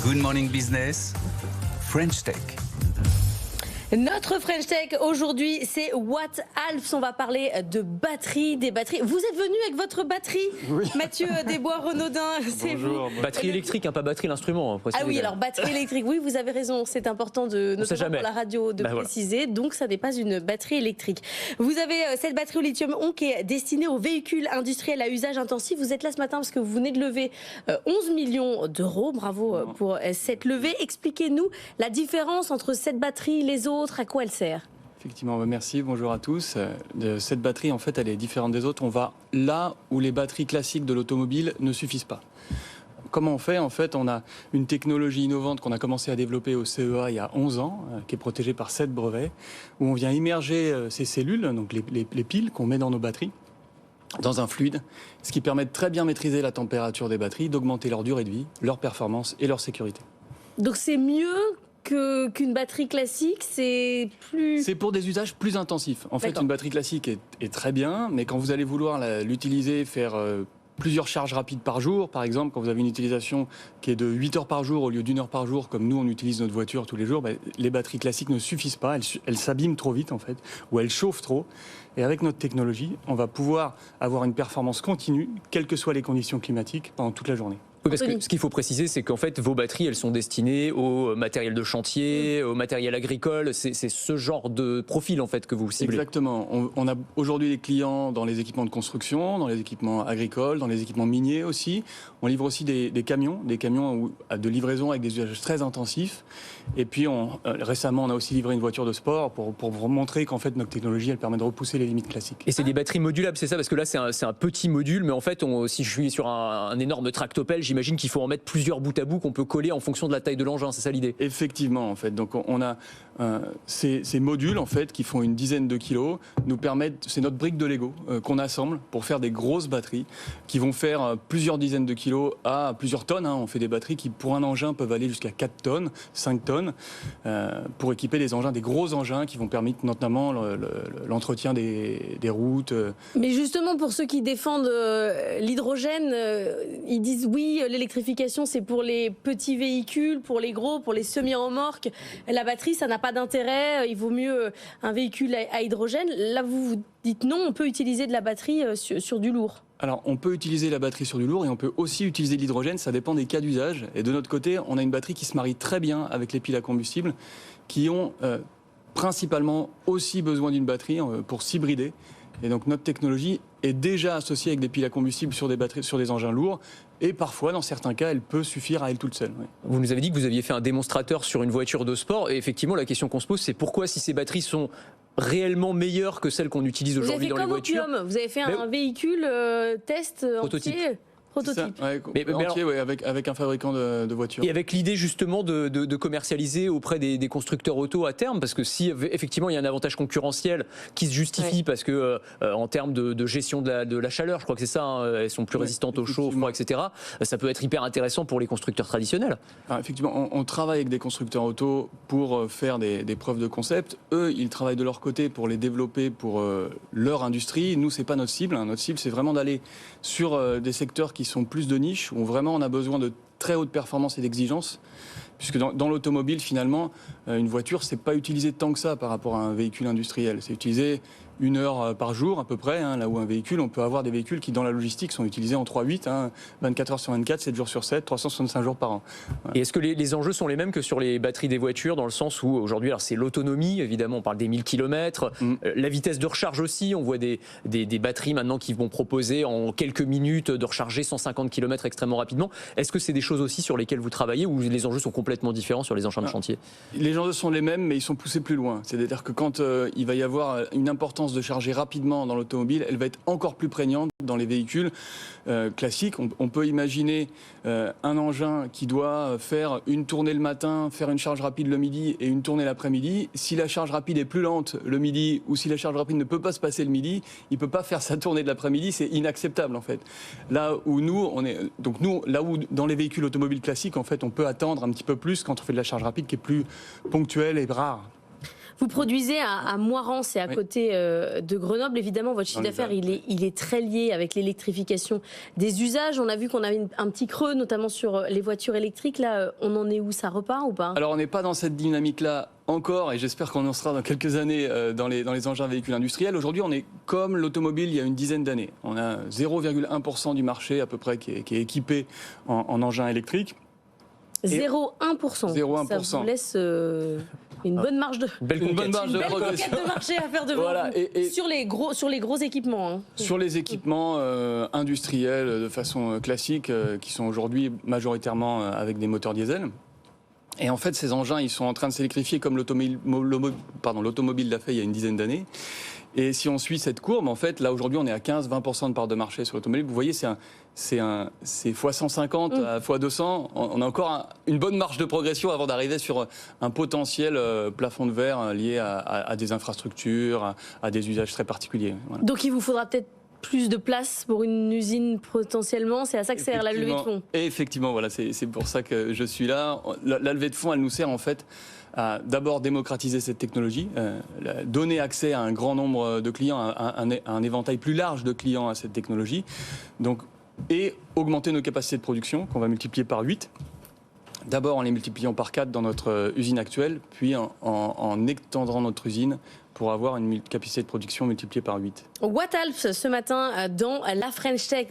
Good Morning Business, French Tech. Notre French Tech aujourd'hui, c'est What Alps. On va parler de batterie, des batteries. Vous êtes venu avec votre batterie, oui. Mathieu Desbois-Renaudin, c'est Bonjour. vous. Batterie électrique, hein, pas batterie, l'instrument. Ah oui, alors batterie électrique, oui, vous avez raison. C'est important, notamment pour la radio, de préciser. Voilà. Donc, ça n'est pas une batterie électrique. Vous avez cette batterie au lithium-ion qui est destinée aux véhicules industriels à usage intensif. Vous êtes là ce matin parce que vous venez de lever 11 millions d'euros. Bravo pour cette levée. Expliquez-nous la différence entre cette batterie et les autres. À quoi elle sert ? Effectivement, merci, bonjour à tous. Cette batterie, en fait, elle est différente des autres. On va là où les batteries classiques de l'automobile ne suffisent pas. Comment on fait ? En fait, on a une technologie innovante qu'on a commencé à développer au CEA il y a 11 ans, qui est protégée par 7 brevets, où on vient immerger ces cellules, donc les piles qu'on met dans nos batteries, dans un fluide, ce qui permet de très bien maîtriser la température des batteries, d'augmenter leur durée de vie, leur performance et leur sécurité. Donc c'est mieux qu'une batterie classique, c'est plus... C'est pour des usages plus intensifs. En fait, une batterie classique est très bien, mais quand vous allez vouloir l'utiliser, faire plusieurs charges rapides par jour, par exemple, quand vous avez une utilisation qui est de 8 heures par jour au lieu d'1 heure par jour, comme nous on utilise notre voiture tous les jours, les batteries classiques ne suffisent pas, elles s'abîment trop vite en fait, ou elles chauffent trop. Et avec notre technologie, on va pouvoir avoir une performance continue, quelles que soient les conditions climatiques, pendant toute la journée. Oui, parce que ce qu'il faut préciser, c'est qu'en fait, vos batteries, elles sont destinées au matériel de chantier, au matériel agricole. C'est ce genre de profil, en fait, que vous ciblez. Exactement. On a aujourd'hui des clients dans les équipements de construction, dans les équipements agricoles, dans les équipements miniers aussi. On livre aussi des camions de livraison avec des usages très intensifs. Et puis, récemment, on a aussi livré une voiture de sport pour vous montrer qu'en fait, notre technologie, elle permet de repousser les limites classiques. Et c'est des batteries modulables, c'est ça ? Parce que là, c'est un petit module, mais en fait, si je suis sur un énorme tractopelle, j'imagine qu'il faut en mettre plusieurs bout à bout qu'on peut coller en fonction de la taille de l'engin, c'est ça l'idée ? Effectivement, en fait. Donc on a ces modules en fait qui font une dizaine de kilos, nous permettent, c'est notre brique de Lego qu'on assemble pour faire des grosses batteries qui vont faire plusieurs dizaines de kilos à plusieurs tonnes. On fait des batteries qui pour un engin peuvent aller jusqu'à 4 tonnes, 5 tonnes pour équiper des gros engins qui vont permettre notamment l'entretien des routes. Mais justement pour ceux qui défendent l'hydrogène, ils disent oui, l'électrification c'est pour les petits véhicules, pour les gros, pour les semi-remorques. La batterie ça n'a pas d'intérêt, il vaut mieux un véhicule à hydrogène. Là vous dites non, on peut utiliser de la batterie sur du lourd. Alors, on peut utiliser la batterie sur du lourd et on peut aussi utiliser de l'hydrogène, ça dépend des cas d'usage. Et de notre côté, on a une batterie qui se marie très bien avec les piles à combustible, qui ont principalement aussi besoin d'une batterie pour s'hybrider. Et donc, notre technologie est déjà associée avec des piles à combustible sur des engins lourds. Et parfois, dans certains cas, elle peut suffire à elle toute seule. Oui. Vous nous avez dit que vous aviez fait un démonstrateur sur une voiture de sport. Et effectivement, la question qu'on se pose, c'est pourquoi, si ces batteries sont réellement meilleures que celles qu'on utilise aujourd'hui dans les voitures... Vous avez fait un véhicule test prototype. entier. Prototype. Entier, avec un fabricant de voitures. Et avec l'idée justement de commercialiser auprès des constructeurs auto à terme, parce que si effectivement il y a un avantage concurrentiel qui se justifie, parce que en termes de gestion de la chaleur, je crois que c'est ça, elles sont plus résistantes au chaud, au froid, etc. Ça peut être hyper intéressant pour les constructeurs traditionnels. Alors, effectivement, on travaille avec des constructeurs auto pour faire des preuves de concept. Eux, ils travaillent de leur côté pour les développer pour leur industrie. Nous, c'est pas notre cible. Notre cible, c'est vraiment d'aller sur des secteurs qui sont plus de niche, où vraiment on a besoin de très haute performance et d'exigence, puisque dans l'automobile, finalement, une voiture, c'est pas utilisé tant que ça par rapport à un véhicule industriel. C'est utilisé 1 heure par jour à peu près, là où un véhicule, on peut avoir des véhicules qui dans la logistique sont utilisés en 3/8, 24 heures sur 24, 7 jours sur 7, 365 jours par an. Voilà. Et est-ce que les enjeux sont les mêmes que sur les batteries des voitures, dans le sens où aujourd'hui, alors c'est l'autonomie, évidemment, on parle des 1000 km, la vitesse de recharge aussi, on voit des batteries maintenant qui vont proposer en quelques minutes de recharger 150 km extrêmement rapidement. Est-ce que c'est des choses aussi sur lesquelles vous travaillez, ou les enjeux sont complètement différents sur les engins de chantier ? Les enjeux sont les mêmes, mais ils sont poussés plus loin. C'est-à-dire que quand il va y avoir une importance de charger rapidement dans l'automobile, elle va être encore plus prégnante dans les véhicules classiques. On peut imaginer un engin qui doit faire une tournée le matin, faire une charge rapide le midi et une tournée l'après-midi. Si la charge rapide est plus lente le midi, ou si la charge rapide ne peut pas se passer le midi, il ne peut pas faire sa tournée de l'après-midi, c'est inacceptable en fait. Là où dans les véhicules automobiles classiques, en fait, on peut attendre un petit peu plus quand on fait de la charge rapide qui est plus ponctuelle et rare. Vous produisez à Moirans, c'est à côté de Grenoble. Évidemment, votre chiffre d'affaires, il est très lié avec l'électrification des usages. On a vu qu'on avait un petit creux, notamment sur les voitures électriques. Là, on en est où? Ça repart ou pas? Alors, on n'est pas dans cette dynamique-là encore, et j'espère qu'on en sera dans quelques années dans les engins véhicules industriels. Aujourd'hui, on est comme l'automobile il y a une dizaine d'années. On a 0,1% du marché à peu près qui est équipé en engins électriques. 0,1%. 0,1%. Ça vous laisse une bonne marge de progression. De marché à faire devant voilà, sur les gros équipements. Hein. Sur les équipements industriels de façon classique, qui sont aujourd'hui majoritairement avec des moteurs diesel. Et en fait, ces engins, ils sont en train de s'électrifier comme l'automobile l'a fait il y a une dizaine d'années. Et si on suit cette courbe, en fait, là aujourd'hui, on est à 15-20% de part de marché sur l'automobile. Vous voyez, c'est fois 150, fois 200. On a encore une bonne marge de progression avant d'arriver sur un potentiel plafond de verre lié à des infrastructures, à des usages très particuliers. Voilà. Donc il vous faudra peut-être plus de place pour une usine potentiellement, c'est à ça que sert la levée de fonds. Et effectivement, voilà, c'est pour ça que je suis là. La levée de fonds, elle nous sert en fait à d'abord démocratiser cette technologie, donner accès à un grand nombre de clients, à un éventail plus large de clients à cette technologie, donc, et augmenter nos capacités de production qu'on va multiplier par 8. D'abord en les multipliant par 4 dans notre usine actuelle, puis en étendant notre usine pour avoir une capacité de production multipliée par 8. Wattalps ce matin dans la French Tech.